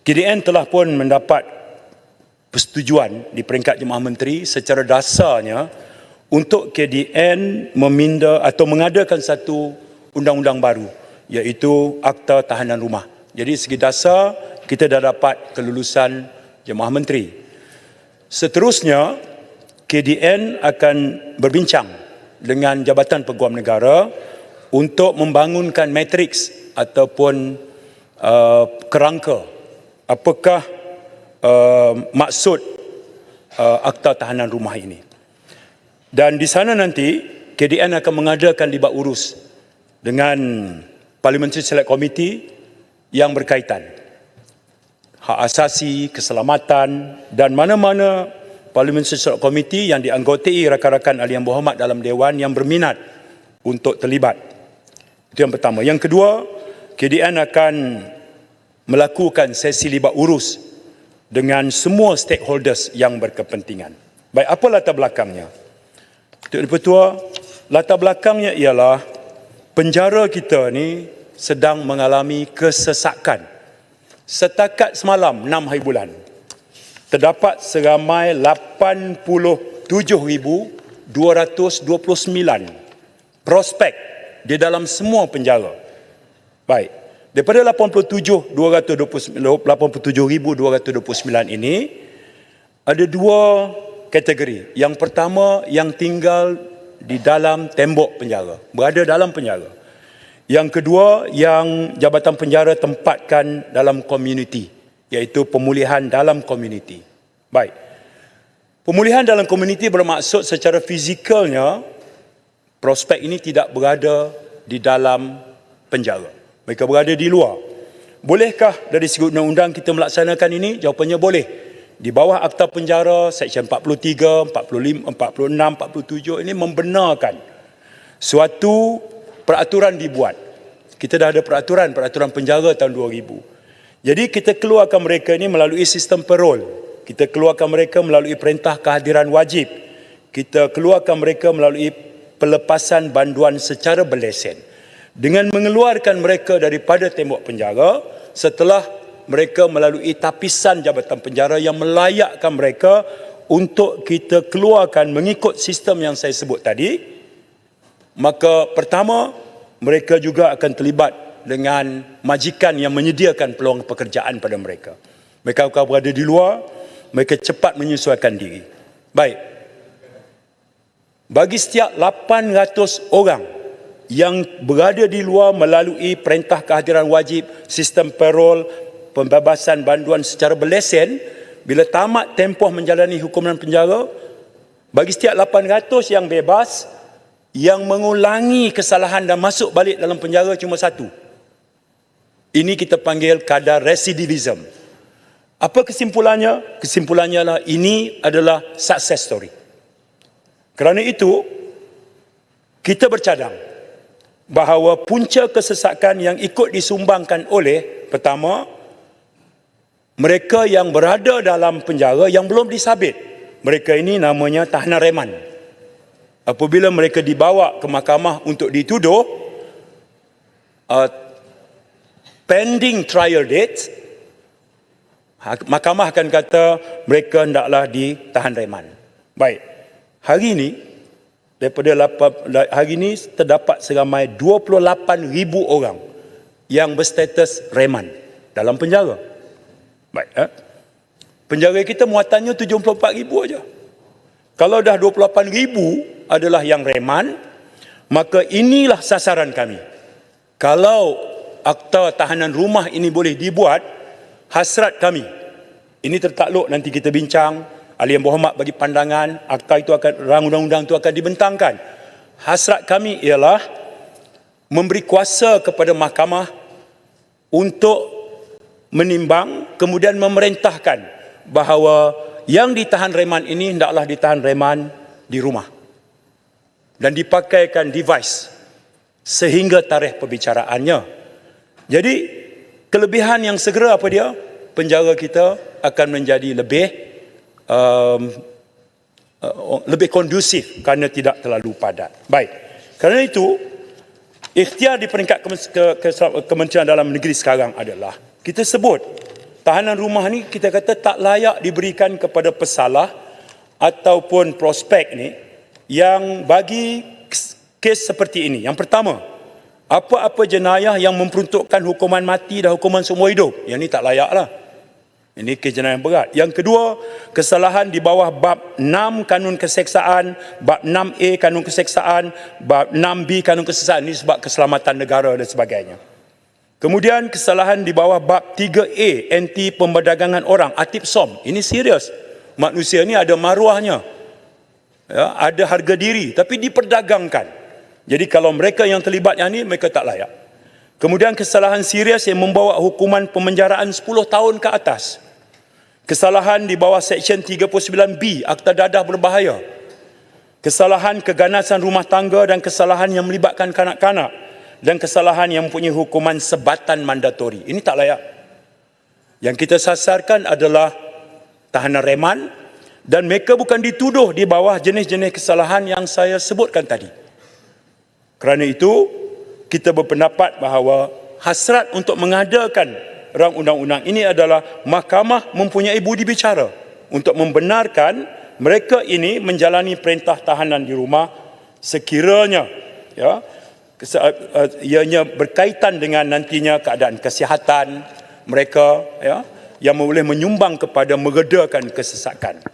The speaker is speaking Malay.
KDN telah pun mendapat persetujuan di peringkat Jemaah Menteri secara dasarnya untuk KDN meminda atau mengadakan satu undang-undang baru, iaitu Akta Tahanan Rumah. Jadi segi dasar kita dah dapat kelulusan Jemaah Menteri. Seterusnya, KDN akan berbincang dengan Jabatan Peguam Negara untuk membangunkan matriks ataupun kerangka apakah maksud Akta Tahanan Rumah ini. Dan di sana nanti KDN akan mengadakan libat urus dengan Parliamentary Select Committee yang berkaitan hak asasi, keselamatan dan mana-mana Parliamentary Select Committee yang dianggotai rakan-rakan ahli yang berhormat dalam Dewan yang berminat untuk terlibat. Itu yang pertama. Yang kedua, KDN akan melakukan sesi libat urus dengan semua stakeholders yang berkepentingan. Baik, apa latar belakangnya? Tuan Ketua, latar belakangnya ialah penjara kita ni sedang mengalami kesesakan. Setakat semalam 6 hari bulan, terdapat seramai 87,229 prospek di dalam semua penjara. Baik, daripada 87,229 ini ada dua kategori. Yang pertama, yang tinggal di dalam tembok penjara, berada dalam penjara. Yang kedua, yang Jabatan Penjara tempatkan dalam komuniti, iaitu pemulihan dalam komuniti. Baik. Pemulihan dalam komuniti bermaksud secara fizikalnya prospek ini tidak berada di dalam penjara. Mereka berada di luar. Bolehkah dari segi undang-undang kita melaksanakan ini? Jawapannya boleh. Di bawah Akta Penjara Seksyen 43, 45, 46, 47 ini membenarkan suatu peraturan dibuat. Kita dah ada peraturan penjara tahun 2000. Jadi kita keluarkan mereka ini melalui sistem parol. Kita keluarkan mereka melalui perintah kehadiran wajib. Kita keluarkan mereka melalui pelepasan banduan secara berlesen. Dengan mengeluarkan mereka daripada tembok penjara setelah mereka melalui tapisan Jabatan Penjara yang melayakkan mereka untuk kita keluarkan mengikut sistem yang saya sebut tadi, maka pertama, mereka juga akan terlibat dengan majikan yang menyediakan peluang pekerjaan pada mereka. Mereka akan berada di luar, mereka cepat menyesuaikan diri. Baik. Bagi setiap 800 orang yang berada di luar melalui perintah kehadiran wajib, sistem parol, pembebasan banduan secara berlesen, bila tamat tempoh menjalani hukuman penjara, bagi setiap 800 yang bebas, yang mengulangi kesalahan dan masuk balik dalam penjara cuma satu. Ini kita panggil kadar residivism. Apa kesimpulannya? Kesimpulannya lah ini adalah success story. Kerana itu, kita bercadang bahawa punca kesesakan yang ikut disumbangkan oleh, pertama, mereka yang berada dalam penjara yang belum disabit. Mereka ini namanya tahanan reman. Apabila mereka dibawa ke mahkamah untuk dituduh, pending trial date, mahkamah akan kata mereka hendaklah ditahan reman. Baik, hari ini terdapat seramai 28,000 orang yang berstatus reman dalam penjara. Baik, penjara kita muatannya 74,000 aja. Kalau dah 28,000 adalah yang reman, maka inilah sasaran kami. Kalau Akta Tahanan Rumah ini boleh dibuat, hasrat kami, ini tertakluk nanti kita bincang, ahli yang berhormat bagi pandangan, akta itu akan, rang undang-undang itu akan dibentangkan. Hasrat kami ialah memberi kuasa kepada mahkamah untuk menimbang, kemudian memerintahkan bahawa yang ditahan reman ini hendaklah ditahan reman di rumah dan dipakaikan device sehingga tarikh perbicaraannya. Jadi kelebihan yang segera apa dia? Penjara kita akan menjadi lebih kondusif kerana tidak terlalu padat. Baik. Kerana itu, ikhtiar di peringkat Kementerian Dalam Negeri sekarang adalah kita sebut tahanan rumah ni kita kata tak layak diberikan kepada pesalah ataupun prospek ni yang bagi kes seperti ini. Yang pertama, apa-apa jenayah yang memperuntukkan hukuman mati dan hukuman seumur hidup, yang ni tak layak lah. Ini kes jenayah yang berat. Yang kedua, kesalahan di bawah bab 6 Kanun Keseksaan, bab 6A Kanun Keseksaan, bab 6B Kanun Keseksaan. Ini sebab keselamatan negara dan sebagainya. Kemudian kesalahan di bawah bab 3A Anti Pemberdagangan Orang, Atip SOM. Ini serius. Manusia ni ada maruahnya, ya, ada harga diri, tapi diperdagangkan. Jadi kalau mereka yang terlibat yang ni, mereka tak layak. Kemudian kesalahan serius yang membawa hukuman pemenjaraan 10 tahun ke atas. Kesalahan di bawah Seksyen 39B Akta Dadah Berbahaya. Kesalahan keganasan rumah tangga dan kesalahan yang melibatkan kanak-kanak. Dan kesalahan yang mempunyai hukuman sebatan mandatori. Ini tak layak. Yang kita sasarkan adalah tahanan reman dan mereka bukan dituduh di bawah jenis-jenis kesalahan yang saya sebutkan tadi. Kerana itu, kita berpendapat bahawa hasrat untuk mengadakan rang undang-undang ini adalah mahkamah mempunyai budi bicara untuk membenarkan mereka ini menjalani perintah tahanan di rumah sekiranya ya ianya berkaitan dengan nantinya keadaan kesihatan mereka, ya, yang boleh menyumbang kepada meredakan kesesakan.